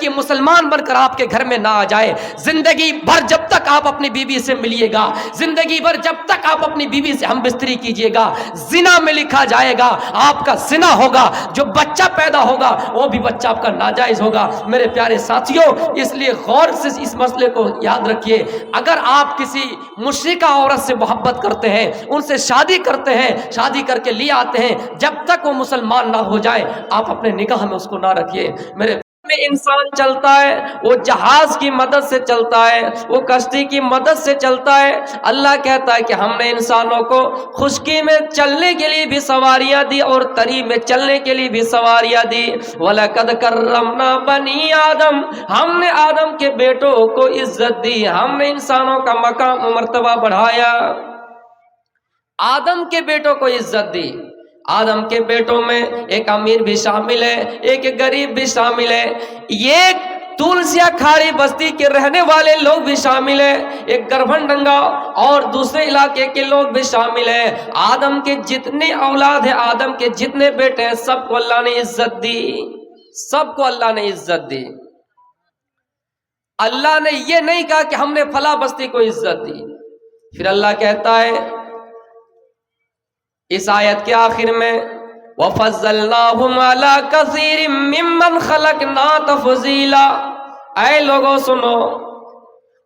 لڑکی مسلمان بن کر آپ کے گھر میں نہ آ جائے. زندگی بھر جب تک آپ اپنی بیوی سے ملیے گا، زندگی بھر جب تک آپ اپنی بیوی سے ہم بستری کیجیے گا، زنا میں لکھا جائے گا، آپ کا زنا ہوگا. جو بچہ پیدا ہوگا وہ بھی بچہ آپ کا ناجائز ہوگا. میرے پیارے ساتھیوں، اس لیے غور سے اس مسئلے کو یاد رکھیے. اگر آپ کسی مشرکہ عورت سے محبت کرتے ہیں، ان سے شادی کرتے ہیں، شادی کر کے لے آتے ہیں، جب تک وہ مسلمان نہ ہو جائے آپ اپنے نگاہ میں اس کو نہ رکھیے. میرے میں انسان چلتا ہے، وہ جہاز کی مدد سے چلتا ہے، وہ کشتی کی مدد سے چلتا ہے. اللہ کہتا ہے کہ ہم نے انسانوں کو خشکی میں چلنے کے لیے بھی سواریاں دی اور تری میں چلنے کے لیے بھی سواریاں دی. وَلَقَدْ كَرَّمْنَا بَنِي آدم، ہم نے آدم کے بیٹوں کو عزت دی، ہم نے انسانوں کا مقام و مرتبہ بڑھایا. آدم کے بیٹوں کو عزت دی. آدم کے بیٹوں میں ایک امیر بھی شامل ہے، ایک غریب بھی شامل ہے، ایک تلسیا کھاڑی بستی کے رہنے والے لوگ بھی شامل ہیں، ایک گربھن ڈنگا اور دوسرے علاقے کے لوگ بھی شامل ہیں. آدم کے جتنے اولاد ہیں، آدم کے جتنے بیٹے ہیں، سب کو اللہ نے عزت دی، سب کو اللہ نے عزت دی. اللہ نے یہ نہیں کہا کہ ہم نے فلاں بستی کو عزت دی. پھر اللہ کہتا ہے اس آیت کے آخر میں وَفَضَّلْنَاهُمْ عَلَىٰ كَثِيرٍ مِّمَّنْ خَلَقْنَا تَفْضِيلًا. اے لوگوں سنو،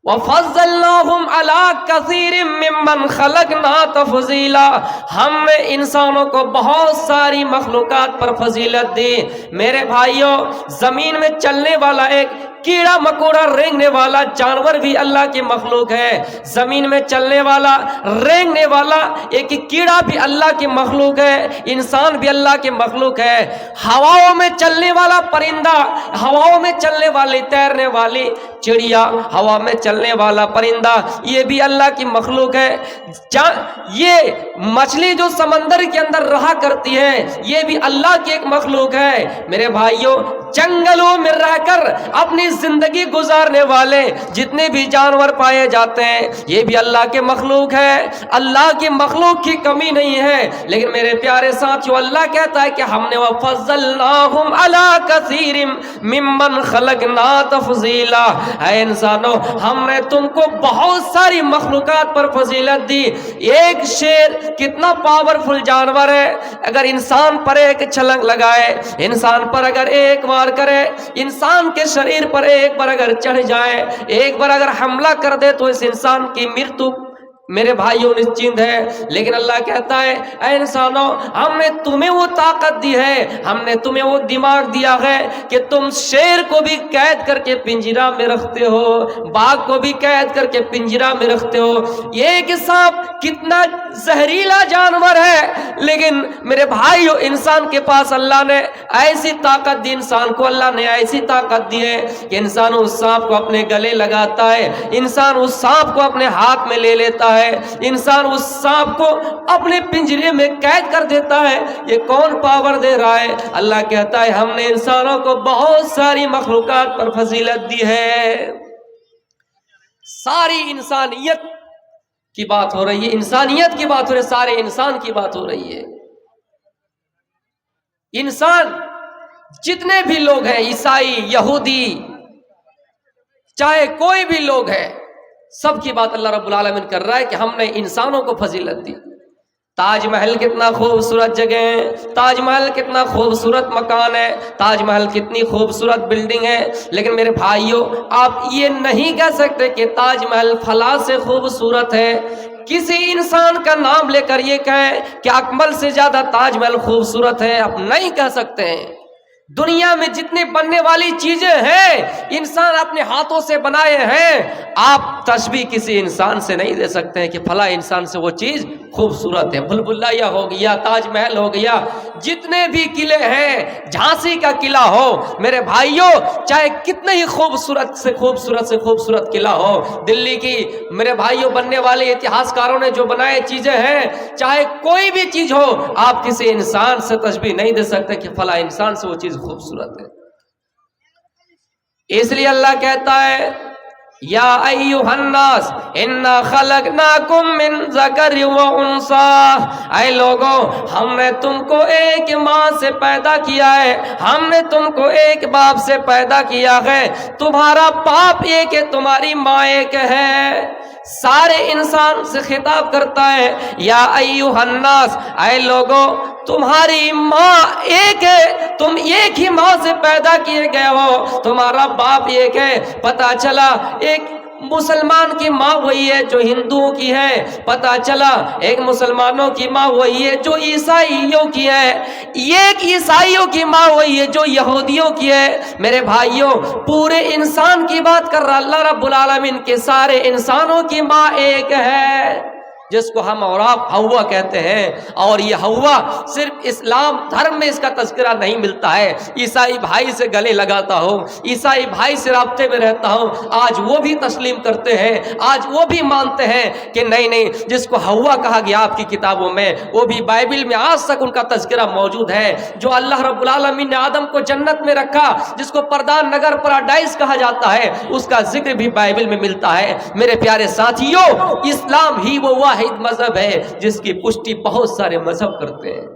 وَفَضَّلْنَاهُمْ عَلَىٰ كَثِيرٍ مِّمَّنْ خَلَقْنَا تَفْضِيلًا. ہم نے انسانوں کو بہت ساری مخلوقات پر فضیلت دی. میرے بھائیوں، زمین میں چلنے والا ایک کیڑا مکوڑا رینگنے والا جانور بھی اللہ کی مخلوق ہے. زمین میں چلنے والا رینگنے والا ایک کیڑا بھی اللہ کی مخلوق ہے. انسان بھی اللہ کی مخلوق ہے. ہواؤں میں چلنے والا پرندہ، ہواؤں میں چلنے والی تیرنے والی چڑیا، ہوا میں چلنے والا پرندہ، یہ بھی اللہ کی مخلوق ہے. یہ مچھلی جو سمندر کے اندر رہا کرتی ہے، یہ بھی اللہ کی ایک مخلوق ہے. میرے بھائیوں، جنگلوں میں رہ کر اپنی زندگی گزارنے والے جتنے بھی جانور پائے جاتے ہیں، یہ بھی اللہ کے مخلوق ہے. اللہ کی مخلوق کی کمی نہیں ہے. لیکن میرے پیارے ساتھیو، اللہ کہتا ہے کہ ہم نے وَفَضَّلْنَاهُمْ عَلَىٰ كَثِيرٍ مِّمَّنْ خَلَقْنَا تَفْضِيلًا. اے انسانوں، ہم نے تم کو بہت ساری مخلوقات پر فضیلت دی. ایک شیر کتنا پاورفل جانور ہے. اگر انسان پر ایک چھلنگ لگائے، انسان پر اگر ایک وار کرے، انسان کے شریر پر ایک بار اگر چڑھ جائے، ایک بار اگر حملہ کر دے تو اس انسان کی مرتو میرے بھائیوں نشچند ہے. لیکن اللہ کہتا ہے اے انسانوں، ہم نے تمہیں وہ طاقت دی ہے، ہم نے تمہیں وہ دماغ دیا ہے کہ تم شیر کو بھی قید کر کے پنجرا میں رکھتے ہو، باغ کو بھی قید کر کے پنجرا میں رکھتے ہو. یہ کہ سانپ کتنا زہریلا جانور ہے، لیکن میرے بھائیوں، انسان کے پاس اللہ نے ایسی طاقت دی، انسان کو اللہ نے ایسی طاقت دی ہے کہ انسان اس سانپ کو اپنے گلے لگاتا ہے، انسان اس سانپ کو اپنے ہاتھ میں لے لیتا ہے، انسان اس سانپ کو اپنے پنجرے میں قید کر دیتا ہے. یہ کون پاور دے رہا ہے؟ اللہ کہتا ہے ہم نے انسانوں کو بہت ساری مخلوقات پر فضیلت دی ہے. ساری انسانیت کی بات ہو رہی ہے، انسانیت کی بات ہو رہی ہے، سارے انسان کی بات ہو رہی ہے. انسان جتنے بھی لوگ ہیں، عیسائی، یہودی، چاہے کوئی بھی لوگ ہے، سب کی بات اللہ رب العالمین کر رہا ہے کہ ہم نے انسانوں کو فضیلت دی. تاج محل کتنا خوبصورت جگہ ہے، تاج محل کتنا خوبصورت مکان ہے، تاج محل کتنی خوبصورت بلڈنگ ہے. لیکن میرے بھائیوں، آپ یہ نہیں کہہ سکتے کہ تاج محل فلاں سے خوبصورت ہے. کسی انسان کا نام لے کر یہ کہیں کہ اکمل سے زیادہ تاج محل خوبصورت ہے، آپ نہیں کہہ سکتے ہیں. دنیا میں جتنے بننے والی چیزیں ہیں انسان اپنے ہاتھوں سے بنائے ہیں. آپ تشبیہ کسی انسان سے نہیں دے سکتے ہیں کہ فلاں انسان سے وہ چیز خوبصورت ہے. بھول بھلیا ہو گیا، تاج محل ہو گیا، جتنے بھی قلعے ہیں، جھانسی کا قلعہ ہو، میرے بھائیوں، چاہے کتنے ہی خوبصورت سے خوبصورت قلعہ ہو، دلی کی میرے بھائیوں بننے والے اتہاسکاروں نے جو بنائے چیزیں ہیں، چاہے کوئی بھی چیز ہو، آپ کسی انسان سے تشبیہ نہیں دے سکتے کہ فلاں انسان سے وہ چیز خوبصورت ہے. اس لیے اللہ کہتا ہے یا ایھا الناس انا خلقناکم من ذکر و انثی، اے لوگوں ہم نے تم کو ایک ماں سے پیدا کیا ہے، ہم نے تم کو ایک باپ سے پیدا کیا ہے، تمہارا باپ ایک ہے، تمہاری ماں ایک ہے۔ سارے انسان سے خطاب کرتا ہے، یا ایھا الناس، اے لوگوں تمہاری ماں ایک ہے، تم ایک ہی ماں سے پیدا کیے گئے ہو، تمہارا باپ ایک ہے۔ پتہ چلا ایک مسلمان کی ماں وہی ہے جو ہندوؤں کی ہے، پتہ چلا ایک مسلمانوں کی ماں وہی ہے جو عیسائیوں کی ہے، ایک عیسائیوں کی ماں وہی ہے جو یہودیوں کی ہے۔ میرے بھائیوں پورے انسان کی بات کر رہا اللہ رب العالمین کے، سارے انسانوں کی ماں ایک ہے، جس کو ہم اور آپ ہوا کہتے ہیں۔ اور یہ ہوا صرف اسلام دھرم میں اس کا تذکرہ نہیں ملتا ہے، عیسائی بھائی سے گلے لگاتا ہوں، عیسائی بھائی سے رابطے میں رہتا ہوں، آج وہ بھی تسلیم کرتے ہیں، آج وہ بھی مانتے ہیں کہ نہیں نہیں، جس کو ہوا کہا گیا آپ کی کتابوں میں، وہ بھی بائبل میں آج تک ان کا تذکرہ موجود ہے۔ جو اللہ رب العالمین نے آدم کو جنت میں رکھا، جس کو پردان نگر پیراڈائز کہا جاتا ہے، اس کا ذکر بھی بائبل میں ملتا ہے۔ میرے پیارے ساتھیوں اسلام ہی وہ واحد مذہب ہے جس کی پشٹی بہت سارے مذہب کرتے ہیں۔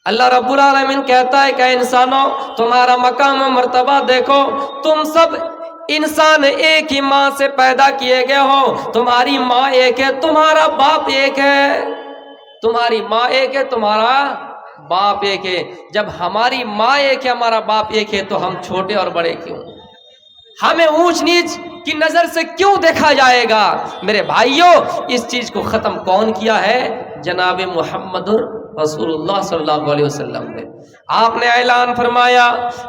اللہ رب العالمین کہتا ہے کہ انسانوں تمہارا مقام و مرتبہ دیکھو، تم سب انسان ایک ہی ماں سے پیدا کیے گئے ہو، تمہاری ماں ایک ہے، تمہارا باپ ایک ہے، تمہاری ماں ایک ہے، تمہارا باپ ایک ہے۔ جب ہماری ماں ایک ہے، ہمارا باپ ایک ہے، تو ہم چھوٹے اور بڑے کیوں؟ ہمیں اونچ نیچ کی نظر سے کیوں دیکھا جائے گا؟ میرے بھائیوں اس چیز کو ختم کون کیا ہے؟ جناب محمد رسول اللہ صلی اللہ علیہ وسلم نے۔ آپ نے اعلان فرمایا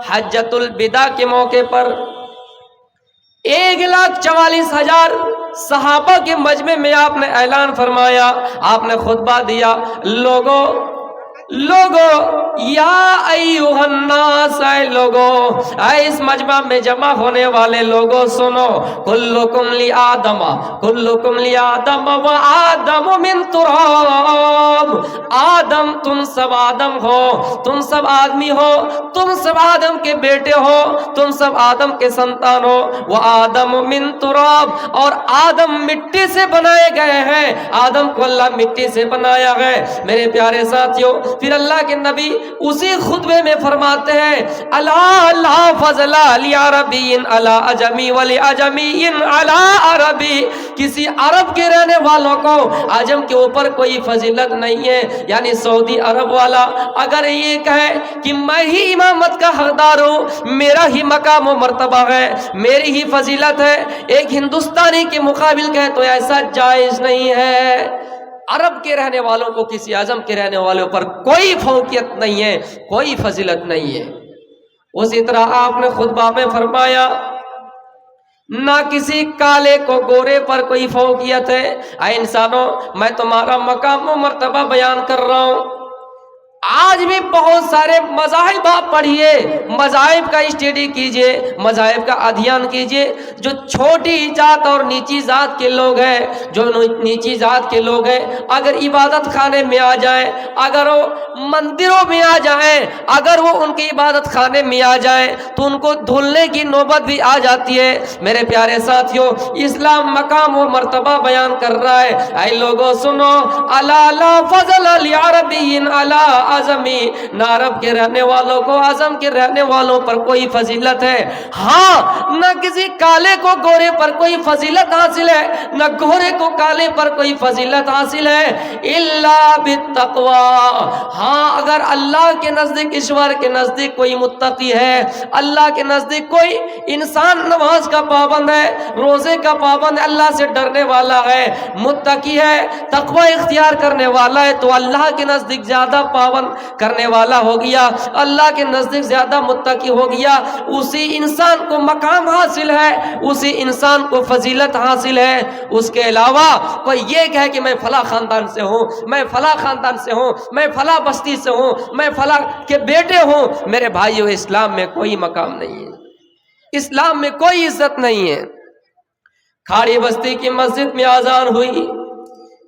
حجۃ الوداع کے موقع پر 1,44,000 صحابہ کے مجمع میں آپ نے اعلان فرمایا، آپ نے خطبہ دیا، لوگوں یا ایھا الناس، اے لوگوں، اے اس مجمع میں جمع ہونے والے لوگوں سنو، کلکم لآدم، کلکم لآدم و آدم من تراب، آدم تم سب آدم ہو، تم سب آدمی ہو، تم سب آدم کے بیٹے ہو، تم سب آدم کے سنتان ہو، وہ آدم من تراب، اور آدم مٹی سے بنائے گئے ہیں، آدم کو اللہ مٹی سے بنایا ہے۔ میرے پیارے ساتھیوں پھر اللہ کے نبی اسی خطبے میں فرماتے ہیں، الا لا فضل لعربی علی عجمی ولعجمی علی عربی، کسی عرب کے رہنے والوں کو عجم کے اوپر کوئی فضیلت نہیں ہے۔ یعنی سعودی عرب والا اگر یہ کہے کہ میں ہی امامت کا حقدار ہوں، میرا ہی مقام و مرتبہ ہے، میری ہی فضیلت ہے، ایک ہندوستانی کے مقابل کہے تو ایسا جائز نہیں ہے۔ عرب کے رہنے والوں کو کسی اعظم کے رہنے والوں پر کوئی فوقیت نہیں ہے، کوئی فضیلت نہیں ہے۔ اسی طرح آپ نے خطبہ میں فرمایا نہ کسی کالے کو گورے پر کوئی فوقیت ہے۔ اے انسانوں میں تمہارا مقام و مرتبہ بیان کر رہا ہوں۔ آج بھی بہت سارے مذاہب آپ پڑھیے، مذاہب کا اسٹڈی کیجئے، مذاہب کا ادھیان کیجئے، جو چھوٹی ذات اور نیچی ذات کے لوگ ہیں، جو نیچی ذات کے لوگ ہیں، اگر عبادت خانے میں آ جائیں، اگر وہ مندروں میں آ جائیں، اگر وہ ان کی عبادت خانے میں آ جائیں تو ان کو دھلنے کی نوبت بھی آ جاتی ہے۔ میرے پیارے ساتھیوں اسلام مقام و مرتبہ بیان کر رہا ہے، اے لوگوں سنو، الا لا فضل لعربی علی عجمی، نہ عرب کے رہنے والوں کو عجم کے رہنے والوں پر کوئی فضیلت ہے، ہاں نہ کسی کالے کو گورے پر کوئی فضیلت حاصل ہے، نہ گورے کو کالے پر کوئی فضیلت حاصل ہے، الا بالتقوی، ہاں اگر اللہ کے نزدیک، ایشور کے نزدیک کوئی متقی ہے، اللہ کے نزدیک کوئی انسان نماز کا پابند ہے، روزے کا پابند ہے، اللہ سے ڈرنے والا ہے، متقی ہے، تقوی اختیار کرنے والا ہے، تو اللہ کے نزدیک زیادہ پابند کرنے والا ہو گیا، اللہ کے نزدیک زیادہ متقی ہو گیا، اسی انسان کو مقام حاصل ہے، اسی انسان کو فضیلت حاصل ہے۔ اس کے علاوہ کوئی یہ کہے کہ میں فلاں خاندان سے ہوں، میں فلاں خاندان سے ہوں، میں فلاں بستی سے ہوں، میں فلاں کے بیٹے ہوں، میرے بھائیو اسلام میں کوئی مقام نہیں ہے، اسلام میں کوئی عزت نہیں ہے۔ کھاڑی بستی کی مسجد میں اذان ہوئی،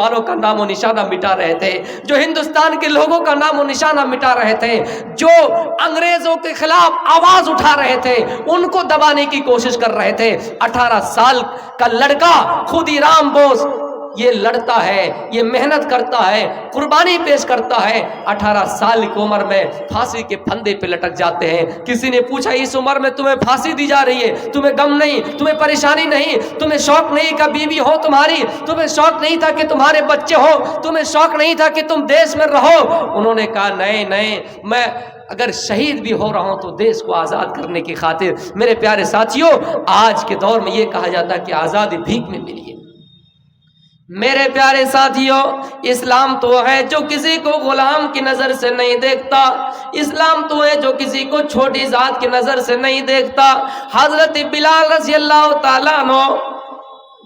مسلمانوں کا نام و نشانہ مٹا رہے تھے، جو ہندوستان کے لوگوں کا نام و نشانہ مٹا رہے تھے، جو انگریزوں کے خلاف آواز اٹھا رہے تھے، ان کو دبانے کی کوشش کر رہے تھے۔ 18 سال کا لڑکا خودی رام بوس یہ لڑتا ہے، یہ محنت کرتا ہے، قربانی پیش کرتا ہے، 18 سال کی عمر میں پھانسی کے پھندے پہ لٹک جاتے ہیں۔ کسی نے پوچھا اس عمر میں تمہیں پھانسی دی جا رہی ہے، تمہیں غم نہیں، تمہیں پریشانی نہیں، تمہیں شوق نہیں کہ بیوی ہو تمہاری، تمہیں شوق نہیں تھا کہ تمہارے بچے ہو، تمہیں شوق نہیں تھا کہ تم دیش میں رہو؟ انہوں نے کہا نہیں، میں اگر شہید بھی ہو رہا ہوں تو دیش کو آزاد کرنے کی خاطر۔ میرے پیارے ساتھیوں، آج کے دور میں یہ کہا جاتا ہے کہ آزادی بھیک میں ملی ہے۔ میرے پیارے ساتھیوں، اسلام تو ہے جو کسی کو غلام کی نظر سے نہیں دیکھتا، اسلام تو ہے جو کسی کو چھوٹی ذات کی نظر سے نہیں دیکھتا۔ حضرت بلال رضی اللہ تعالیٰ عنہ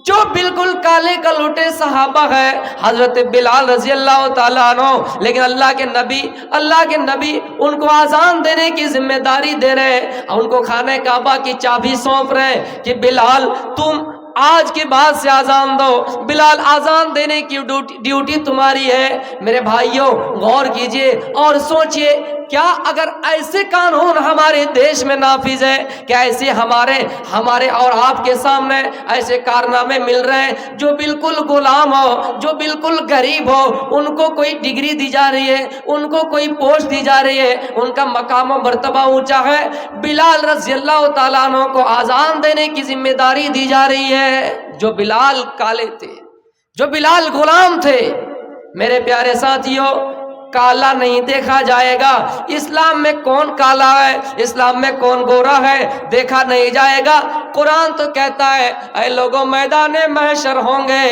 جو بالکل کالے کلوٹے صحابہ ہے، حضرت بلال رضی اللہ تعالیٰ عنہ، لیکن اللہ کے نبی ان کو آزان دینے کی ذمہ داری دے رہے ہیں، ان کو خانہ کعبہ کی چابی سونپ رہے ہیں کہ بلال تم آج کے بعد سے آزان دو، بلال آزان دینے کی ڈیوٹی تمہاری ہے۔ میرے بھائیوں، غور کیجئے اور سوچئے، کیا اگر ایسے قانون ہمارے دیش میں نافذ ہے، کیا ایسے ہمارے اور آپ کے سامنے ایسے کارنامے مل رہے ہیں جو بالکل غلام ہو، جو بالکل غریب ہو، ان کو کوئی ڈگری دی جا رہی ہے، ان کو کوئی پوسٹ دی جا رہی ہے، ان کا مقام و مرتبہ اونچا ہے؟ بلال رضی اللہ تعالیٰ عنہ کو آزان دینے کی ذمہ داری دی جا رہی ہے، جو بلال کالے تھے، جو بلال غلام تھے۔ میرے پیارے ساتھیوں، کالا نہیں دیکھا جائے گا، اسلام میں کون کالا ہے، اسلام میں کون گورا ہے، دیکھا نہیں جائے گا۔ قرآن تو کہتا ہے اے لوگوں میدان محشر ہوں گے،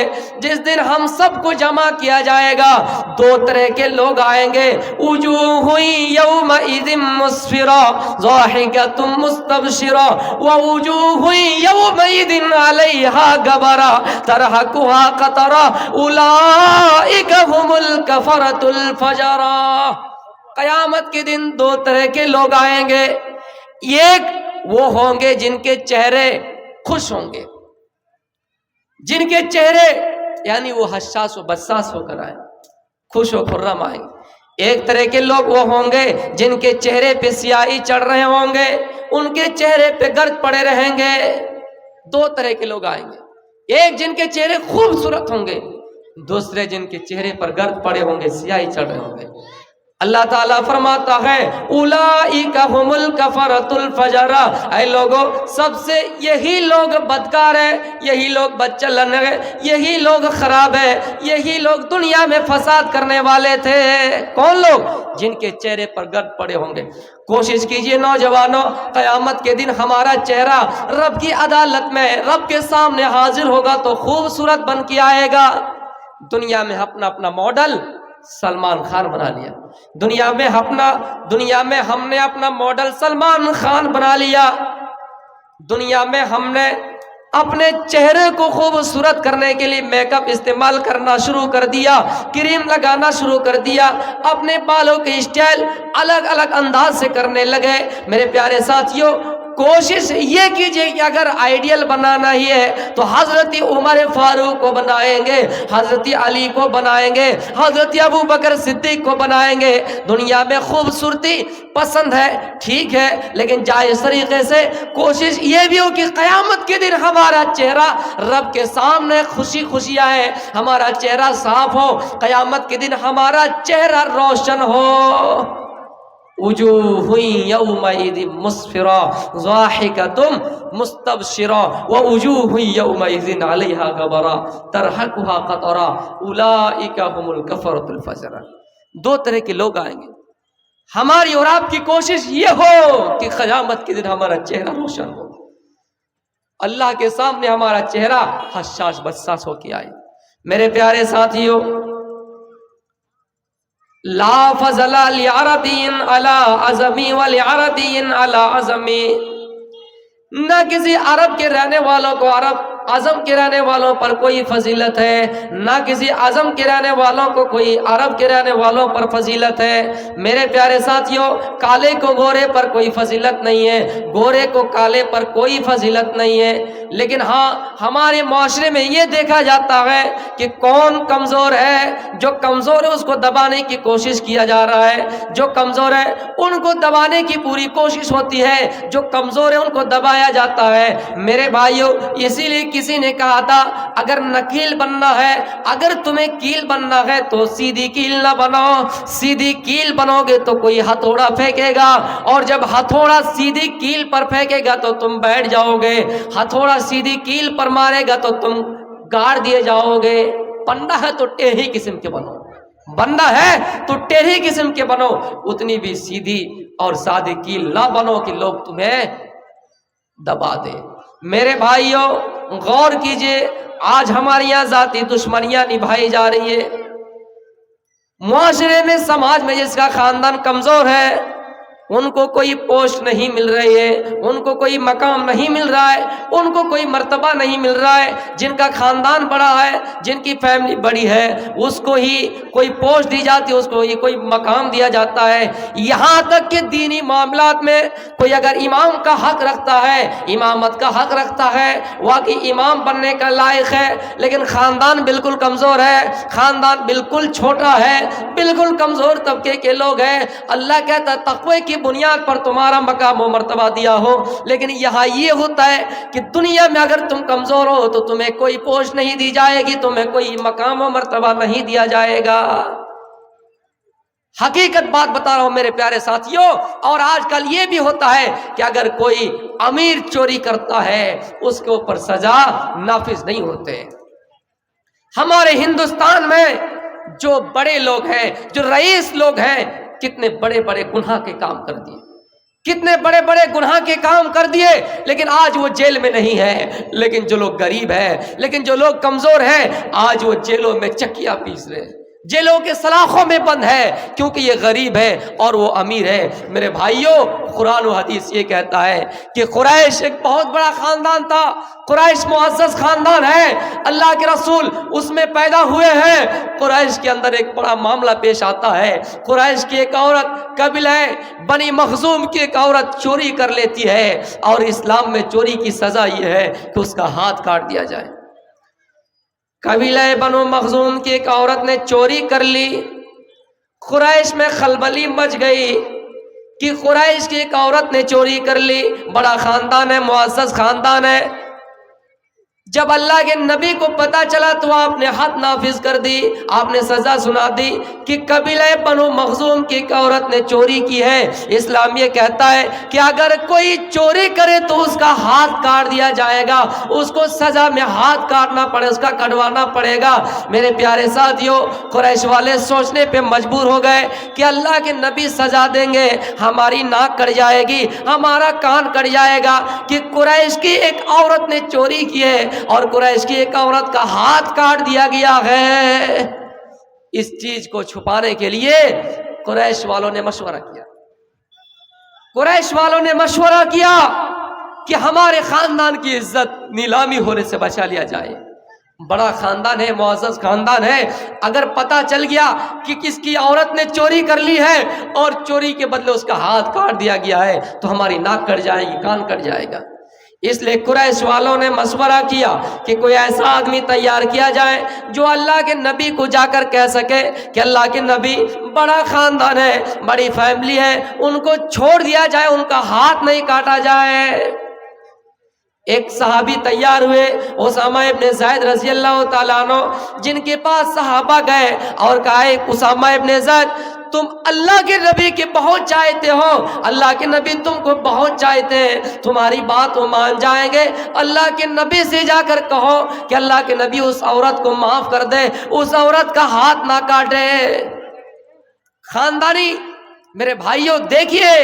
جس دن ہم سب کو جمع کیا جائے گا، دو طرح کے لوگ آئیں گے، وجوہ یومئذ مسفرہ ضاحکۃ مستبشرہ ووجوہ یومئذ علیہا غبرہ ترہقہا قطرہ اولئک ہم الکفرۃ الفجرہ۔ قیامت کے دن دو طرح کے لوگ آئیں گے، ایک وہ ہوں گے جن کے چہرے خوش ہوں گے، جن کے چہرے یعنی وہ حساس و بساس ہو کر آئیں، خوش و خرم آئیں گے۔ ایک طرح کے لوگ وہ ہوں گے جن کے چہرے پہ سیاہی چڑھ رہے ہوں گے، ان کے چہرے پہ گرد پڑے رہیں گے۔ دو طرح کے لوگ آئیں گے، ایک جن کے چہرے خوبصورت ہوں گے، دوسرے جن کے چہرے پر گرد پڑے ہوں گے، سیاہی چڑھ رہے ہوں گے۔ اللہ تعالیٰ فرماتا ہے اولئک ہم الکفرۃ الفجرہ، اے لوگوں سب سے یہی لوگ بدکار ہیں، یہی لوگ بدچلن ہیں، یہی لوگ خراب ہیں، یہی لوگ دنیا میں فساد کرنے والے تھے۔ کون لوگ؟ جن کے چہرے پر گرد پڑے ہوں گے۔ کوشش کیجئے نوجوانوں، قیامت کے دن ہمارا چہرہ رب کی عدالت میں رب کے سامنے حاضر ہوگا تو خوبصورت بن کے آئے گا۔ دنیا میں اپنا ماڈل سلمان خان بنا لیا، دنیا میں ہم نے اپنا ماڈل سلمان خان بنا لیا، دنیا میں ہم نے اپنے چہرے کو خوبصورت کرنے کے لیے میک اپ استعمال کرنا شروع کر دیا، کریم لگانا شروع کر دیا، اپنے بالوں کے اسٹائل الگ الگ انداز سے کرنے لگے۔ میرے پیارے ساتھیوں، کوشش یہ کیجئے کہ اگر آئیڈیل بنانا ہی ہے تو حضرت عمر فاروق کو بنائیں گے، حضرت علی کو بنائیں گے، حضرت ابو بکر صدیق کو بنائیں گے۔ دنیا میں خوبصورتی پسند ہے، ٹھیک ہے، لیکن جائز طریقے سے کوشش یہ بھی ہو کہ قیامت کے دن ہمارا چہرہ رب کے سامنے خوشی خوشی آئے، ہمارا چہرہ صاف ہو، قیامت کے دن ہمارا چہرہ روشن ہو۔ وجوہ یومئذ مسفرہ ضاحکۃ مستبشرہ ووجوہ یومئذ علیہا غبرہ ترہقہا قطرہ اولئک ہم الکفرۃ الفجرہ۔ دو طرح کے لوگ آئیں گے۔ ہماری اور آپ کی کوشش یہ ہو کہ قیامت کے دن ہمارا چہرہ روشن ہو، اللہ کے سامنے ہمارا چہرہ حساس بساس ہو کے آئے۔ میرے پیارے ساتھیوں، لا فضل لعربی علی عجمی ولعربی علی عجمی، نہ کسی عرب کے رہنے والوں کو عظم کے رہنے والوں پر کوئی فضیلت ہے، نہ کسی عظم کے رہنے والوں کو کوئی عرب کے رہنے والوں پر فضیلت ہے۔ میرے پیارے ساتھیوں، کالے کو گورے پر کوئی فضیلت نہیں ہے، گورے کو کالے پر کوئی فضیلت نہیں ہے۔ لیکن ہاں، ہمارے معاشرے میں یہ دیکھا جاتا ہے کہ کون کمزور ہے، جو کمزور ہے اس کو دبانے کی کوشش کیا جا رہا ہے، جو کمزور ہے ان کو دبانے کی پوری کوشش ہوتی ہے، جو کمزور ہے ان کو دبایا جاتا ہے۔ میرے بھائیو، اسی لیے کسی نے کہا تھا اگر نکیل بننا ہے، اگر تمہیں کیل بننا ہے تو سیدھی کیل نہ بنو، سیدھی کیل بنو گے تو کوئی ہتھوڑا پھینکے گا، اور جب ہتھوڑا سیدھی کیل پر پھینکے گا تو تم بیٹھ جاؤ گے، ہتھوڑا سیدھی کیل پر مارے گا تو تم گاڑ دیے جاؤ گے۔ بندہ ہے تو ٹیڑھی قسم کے بنو، بندہ ہے تو ٹیڑھی قسم کے بنو، اتنی بھی سیدھی اور سادی کیل نہ بنو کہ لوگ تمہیں دبا دے۔ میرے بھائیوں، غور کیجئے، آج ہمارے یہاں ذاتی دشمنیاں نبھائی جا رہی ہے۔ معاشرے میں، سماج میں جس کا خاندان کمزور ہے ان کو کوئی پوسٹ نہیں مل رہی ہے، ان کو کوئی مقام نہیں مل رہا ہے، ان کو کوئی مرتبہ نہیں مل رہا ہے۔ جن کا خاندان بڑا ہے، جن کی فیملی بڑی ہے، اس کو ہی کوئی پوسٹ دی جاتی ہے، اس کو ہی کوئی مقام دیا جاتا ہے۔ یہاں تک کہ دینی معاملات میں کوئی اگر امام کا حق رکھتا ہے، امامت کا حق رکھتا ہے، واقعی امام بننے کا لائق ہے، لیکن خاندان بالکل کمزور ہے، خاندان بالکل چھوٹا ہے، بالکل کمزور طبقے کے لوگ ہیں، اللہ کہتا ہے تقوی کی بنیاد پر تمہارا مقام و مرتبہ دیا ہو۔ لیکن یہاں یہ ہوتا ہے کہ دنیا میں اگر تم کمزور ہو تو تمہیں کوئی پوسٹ نہیں دی جائے گی، تمہیں کوئی مقام و مرتبہ نہیں دیا جائے گا۔ حقیقت بات بتا رہا ہوں میرے پیارے ساتھیوں۔ اور آج کل یہ بھی ہوتا ہے کہ اگر کوئی امیر چوری کرتا ہے اس کے اوپر سزا نافذ نہیں ہوتے۔ ہمارے ہندوستان میں جو بڑے لوگ ہیں، جو رئیس لوگ ہیں، کتنے بڑے بڑے گناہ کے کام کر دیے، کتنے بڑے بڑے گناہ کے کام کر دیے، لیکن آج وہ جیل میں نہیں ہے۔ لیکن جو لوگ غریب ہیں، لیکن جو لوگ کمزور ہیں، آج وہ جیلوں میں چکیاں پیس رہے ہیں، جیلوں کے سلاخوں میں بند ہے، کیونکہ یہ غریب ہے اور وہ امیر ہے۔ میرے بھائیوں، قرآن و حدیث یہ کہتا ہے کہ قریش ایک بہت بڑا خاندان تھا، قریش معزز خاندان ہے، اللہ کے رسول اس میں پیدا ہوئے ہیں۔ قریش کے اندر ایک بڑا معاملہ پیش آتا ہے، قریش کی ایک عورت، قبیلہ بنی مخزوم کی ایک عورت چوری کر لیتی ہے، اور اسلام میں چوری کی سزا یہ ہے کہ اس کا ہاتھ کاٹ دیا جائے۔ قبیلہ بنو مخزوم کی ایک عورت نے چوری کر لی، قریش میں خلبلی مچ گئی کہ قریش کی ایک عورت نے چوری کر لی، بڑا خاندان ہے، معزز خاندان ہے۔ جب اللہ کے نبی کو پتا چلا تو آپ نے حد نافذ کر دی، آپ نے سزا سنا دی کہ قبیلہ بنو مخزوم کی ایک عورت نے چوری کی ہے۔ اسلام یہ کہتا ہے کہ اگر کوئی چوری کرے تو اس کا ہاتھ کاٹ دیا جائے گا، اس کو سزا میں ہاتھ کاٹنا پڑے، اس کا کٹوانا پڑے گا۔ میرے پیارے ساتھیوں، قریش والے سوچنے پہ مجبور ہو گئے کہ اللہ کے نبی سزا دیں گے، ہماری ناک کٹ جائے گی، ہمارا کان کٹ جائے گا کہ قریش کی ایک عورت نے چوری کی ہے اور قریش کی ایک عورت کا ہاتھ کاٹ دیا گیا ہے۔ اس چیز کو چھپانے کے لیے قریش والوں نے مشورہ کیا، قریش والوں نے مشورہ کیا کہ ہمارے خاندان کی عزت نیلامی ہونے سے بچا لیا جائے۔ بڑا خاندان ہے، معزز خاندان ہے، اگر پتہ چل گیا کہ کس کی عورت نے چوری کر لی ہے اور چوری کے بدلے اس کا ہاتھ کاٹ دیا گیا ہے تو ہماری ناک کٹ جائے گی، کان کٹ جائے گا۔ اس لیے قریش والوں نے مشورہ کیا کہ کوئی ایسا آدمی تیار کیا جائے جو اللہ کے نبی کو جا کر کہہ سکے کہ اللہ کے نبی، بڑا خاندان ہے، بڑی فیملی ہے، ان کو چھوڑ دیا جائے، ان کا ہاتھ نہیں کاٹا جائے۔ ایک صحابی تیار ہوئے، اسامہ ابن زید رضی اللہ تعالیٰ عنہ، جن کے پاس صحابہ گئے اور کہا اسامہ ابن زید، تم اللہ کے نبی کے بہت چاہتے ہو، اللہ کے نبی تم کو بہت چاہتے ہیں، تمہاری بات وہ مان جائیں گے، اللہ کے نبی سے جا کر کہو کہ اللہ کے نبی اس عورت کو معاف کر دے، اس عورت کا ہاتھ نہ کاٹے۔ خاندانی میرے بھائیوں، دیکھیے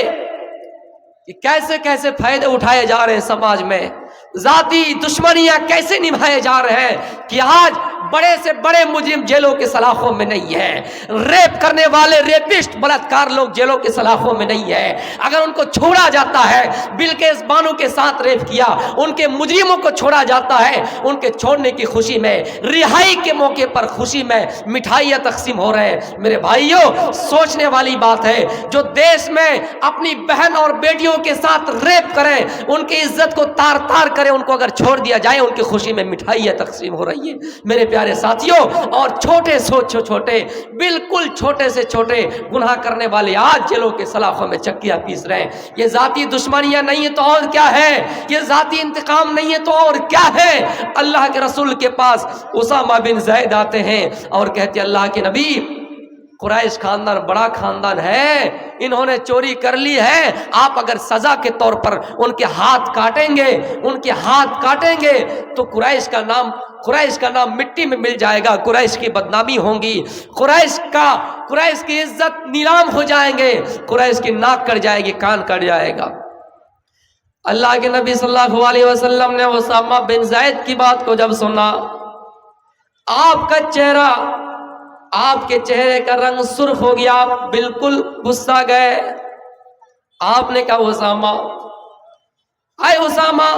کہ کیسے کیسے فائدے اٹھائے جا رہے ہیں سماج میں، ذاتی دشمنیاں کیسے نبھائے جا رہے ہیں کہ آج بڑے سے بڑے مجرم جیلوں کے سلاخوں میں نہیں ہے، ریپ کرنے والے ریپسٹ بلاತ್ಕಾರ لوگ جیلوں کے سلاخوں میں نہیں ہے۔ اگر ان کو چھوڑا جاتا ہے، بلقیس بانو کے ساتھ ریپ کیا، ان کے مجرموں کو چھوڑا جاتا ہے، ان کے چھوڑنے کی خوشی میں، رہائی کے موقع پر خوشی میں مٹھائیاں تقسیم ہو رہے ہیں۔ میرے بھائیوں، سوچنے والی بات ہے، جو دیش میں اپنی بہن اور بیٹیوں کے ساتھ ریپ کریں، ان کی عزت کو تار تار کریں، ان کو اگر چھوڑ دیا جائے، ان کی خوشی میں مٹھائیاں تقسیم ہو رہی ہے۔ میرے پیارے ساتھیوں، اور چھوٹے سے چھوٹے، بالکل چھوٹے سے چھوٹے گناہ کرنے والے آج جیلوں کے سلاخوں میں چکیاں پیس رہے ہیں۔ یہ ذاتی دشمنیاں نہیں ہے تو اور کیا ہے؟ یہ ذاتی انتقام نہیں ہے تو اور کیا ہے؟ اللہ کے رسول کے پاس اسامہ بن زید آتے ہیں اور کہتے ہیں اللہ کے نبی، قریش خاندان بڑا خاندان ہے، انہوں نے چوری کر لی ہے، آپ اگر سزا کے طور پر ان کے ہاتھ کاٹیں گے تو قریش کا نام مٹی میں مل جائے گا، قریش کی بدنامی ہوگی، قریش کی عزت نیلام ہو جائیں گے، قریش کی ناک کٹ جائے گی، کان کٹ جائے گا۔ اللہ کے نبی صلی اللہ علیہ وسلم نے اسامہ بن زید کی بات کو جب سنا، آپ کے چہرے کا رنگ سرخ ہو گیا، آپ بالکل غصہ گئے۔ آپ نے کہا اسامہ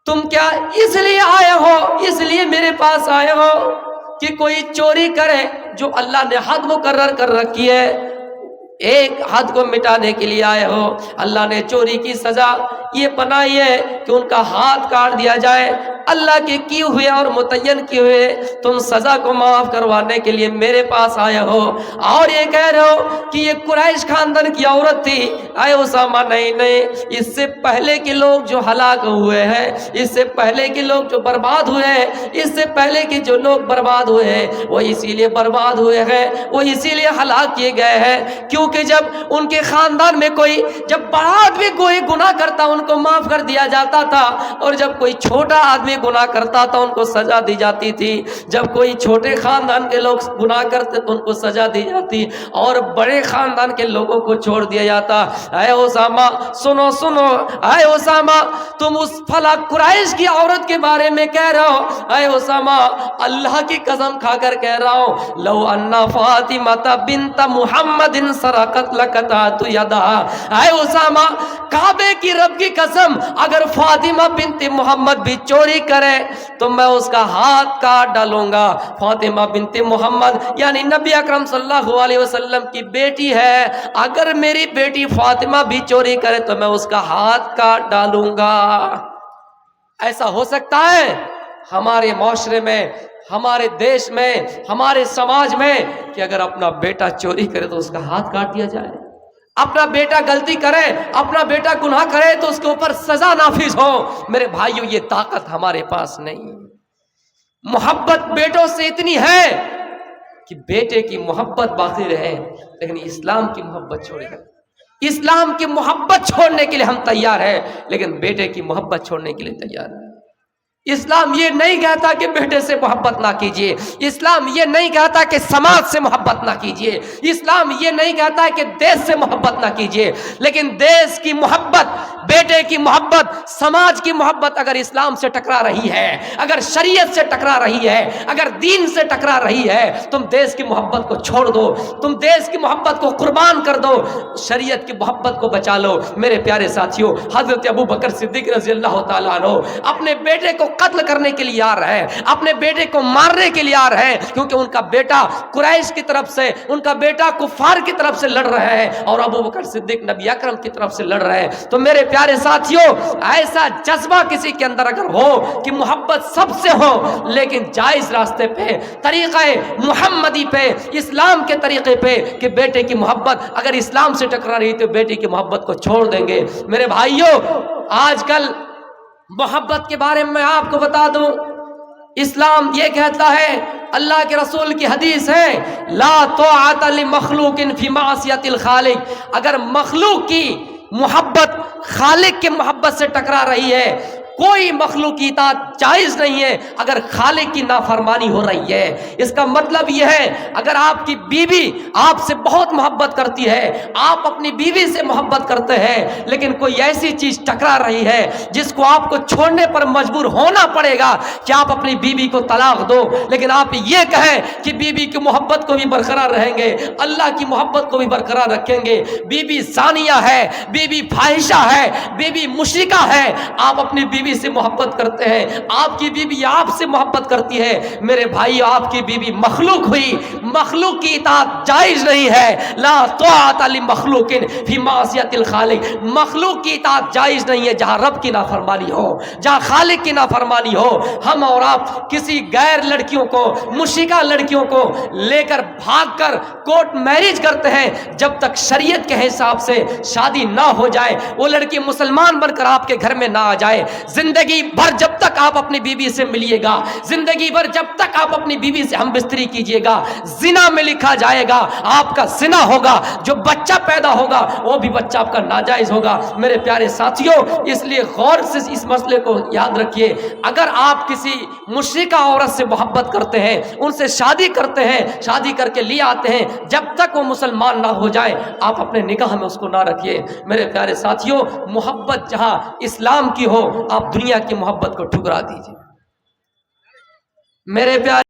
تم کیا اس لیے آئے ہو، اس لیے میرے پاس آئے ہو کہ کوئی چوری کرے جو اللہ نے حد مقرر کر رکھی ہے، ایک حد کو مٹانے کے لیے آئے ہو؟ اللہ نے چوری کی سزا یہ بنائی ہے کہ ان کا ہاتھ کاٹ دیا جائے، اللہ کے کیے ہوئے اور متعین کیے ہوئے، تم سزا کو معاف کروانے کے لیے میرے پاس آئے ہو اور یہ کہہ رہے ہو کہ یہ قریش خاندان کی عورت تھی۔ اے اسامہ، نہیں، اس سے پہلے کے لوگ جو ہلاک ہوئے ہیں، اس سے پہلے کے لوگ جو برباد ہوئے ہیں، اس سے پہلے کے جو لوگ برباد ہوئے ہیں، وہ اسی لیے برباد ہوئے ہیں، وہ اسی لیے ہلاک کیے گئے ہیں کیونکہ جب ان کے خاندان میں جب بڑا آدمی کوئی گناہ کرتا ان کو معاف کر دیا جاتا تھا، اور جب کوئی چھوٹا آدمی گناہ کرتا تھا ان کو سزا دی جاتی تھی، جب کوئی چھوٹے خاندان کے لوگ گناہ کرتے تو ان کو سزا دی جاتی اور بڑے خاندان کے لوگوں کو چھوڑ دیا جاتا۔ اے اسامہ سنو، اے اسامہ تم اس فلاں قریش کی عورت کے بارے میں کہہ رہے ہو، اے اسامہ اللہ کی قسم کھا کر کہہ رہا ہوں، لو ان فاطمہ بنت محمد سرقت لقطعت یدها۔ اے اسامہ، کعبے کی رب کی قسم، اگر فاطمہ بنت محمد بھی چوری کرے تو میں اس کا ہاتھ کاٹ ڈالوں گا۔ فاطمہ بنت محمد یعنی نبی اکرم صلی اللہ علیہ وسلم کی بیٹی ہے، اگر میری بیٹی فاطمہ بھی چوری کرے تو میں اس کا ہاتھ کاٹ ڈالوں گا۔ ایسا ہو سکتا ہے ہمارے معاشرے میں، ہمارے دیش میں، ہمارے سماج میں کہ اگر اپنا بیٹا چوری کرے تو اس کا ہاتھ کاٹ دیا جائے؟ اپنا بیٹا غلطی کرے، اپنا بیٹا گناہ کرے تو اس کے اوپر سزا نافذ ہو؟ میرے بھائیوں، یہ طاقت ہمارے پاس نہیں۔ محبت بیٹوں سے اتنی ہے کہ بیٹے کی محبت باقی رہے، لیکن اسلام کی محبت چھوڑے گا۔ اسلام کی محبت چھوڑنے کے لیے ہم تیار ہیں، لیکن بیٹے کی محبت چھوڑنے کے لیے تیار ہیں۔ اسلام یہ نہیں کہتا کہ بیٹے سے محبت نہ کیجیے، اسلام یہ نہیں کہتا کہ سماج سے محبت نہ کیجیے، اسلام یہ نہیں کہتا کہ دیش سے محبت نہ کیجیے، لیکن دیش کی محبت، بیٹے کی محبت، سماج کی محبت اگر اسلام سے ٹکرا رہی ہے، اگر شریعت سے ٹکرا رہی ہے، اگر دین سے ٹکرا رہی ہے، تم دیش کی محبت کو چھوڑ دو، تم دیش کی محبت کو قربان کر دو، شریعت کی محبت کو بچا لو۔ میرے پیارے ساتھیوں، حضرت ابوبکر صدیق رضی اللہ تعالیٰ عنہ اپنے بیٹے کو قتل کرنے کے لیے آ رہے ہیں، اپنے بیٹے کو مارنے کے لیے آ رہے ہیں، کیونکہ ان کا بیٹا قریش کی طرف سے، ان کا بیٹا کفار کی طرف سے لڑ رہے ہیں اور ابوبکر صدیق نبی اکرم کی طرف سے لڑ رہے ہیں۔ تو میرے پیارے ساتھیوں، ایسا جذبہ کسی کے اندر اگر ہو کہ محبت سب سے ہو، لیکن جائز راستے پہ، طریقہ محمدی پہ، اسلام کے طریقے پہ، کہ بیٹے کی محبت اگر اسلام سے ٹکرا رہی تو بیٹے کی محبت کو چھوڑ دیں گے۔ میرے بھائیوں، آج کل محبت کے بارے میں آپ کو بتا دوں، اسلام یہ کہتا ہے، اللہ کے رسول کی حدیث ہے، لا طاعت لمخلوق فی معصیت الخالق۔ اگر مخلوق کی محبت خالق کے محبت سے ٹکرا رہی ہے کوئی مخلوق کی اطاعت جائز نہیں ہے اگر خالق کی نافرمانی ہو رہی ہے۔ اس کا مطلب یہ ہے اگر آپ کی بیوی آپ سے بہت محبت کرتی ہے، آپ اپنی بیوی سے محبت کرتے ہیں، لیکن کوئی ایسی چیز ٹکرا رہی ہے جس کو آپ کو چھوڑنے پر مجبور ہونا پڑے گا کہ آپ اپنی بیوی کو طلاق دو، لیکن آپ یہ کہیں کہ بیوی کی محبت کو بھی برقرار رہیں گے، اللہ کی محبت کو بھی برقرار رکھیں گے، بیوی زانیہ ہے، بیوی فاحشہ ہے، بیوی مشرکہ ہے، آپ اپنی بیوی سے محبت کرتے ہیں، آپ کی بیوی آپ سے محبت کرتی ہے، میرے بھائی آپ کی بیوی مخلوق ہوئی، مخلوق کی اطاعت جائز نہیں ہے، لا طاعت لمخلوق فی معصیت الخالق، مخلوق کی اطاعت جائز نہیں ہے جہاں رب کی نافرمانی ہو، جہاں خالق کی نافرمانی ہو۔ ہم اور آپ کسی غیر لڑکیوں کو، مشرکہ لڑکیوں کو لے کر بھاگ کر کورٹ میرج کرتے ہیں، جب تک شریعت کے حساب سے شادی نہ ہو جائے، وہ لڑکی مسلمان بن کر آپ کے گھر میں نہ آ جائے، زندگی بھر جب تک آپ اپنی بیوی سے ملیے گا، زندگی بھر جب تک آپ اپنی بیوی سے ہم بستری کیجئے گا، زنا میں لکھا جائے گا، آپ کا زنا ہوگا، جو بچہ پیدا ہوگا وہ بھی بچہ آپ کا ناجائز ہوگا۔ میرے پیارے ساتھیوں، اس لیے غور سے اس مسئلے کو یاد رکھیے، اگر آپ کسی مشرکہ عورت سے محبت کرتے ہیں، ان سے شادی کرتے ہیں، شادی کر کے لے آتے ہیں، جب تک وہ مسلمان نہ ہو جائے آپ اپنے نکاح میں اس کو نہ رکھیے۔ میرے پیارے ساتھیوں، محبت جہاں اسلام کی ہو، آپ دنیا کی محبت کو ٹھکرا دیجیے۔ میرے پیارے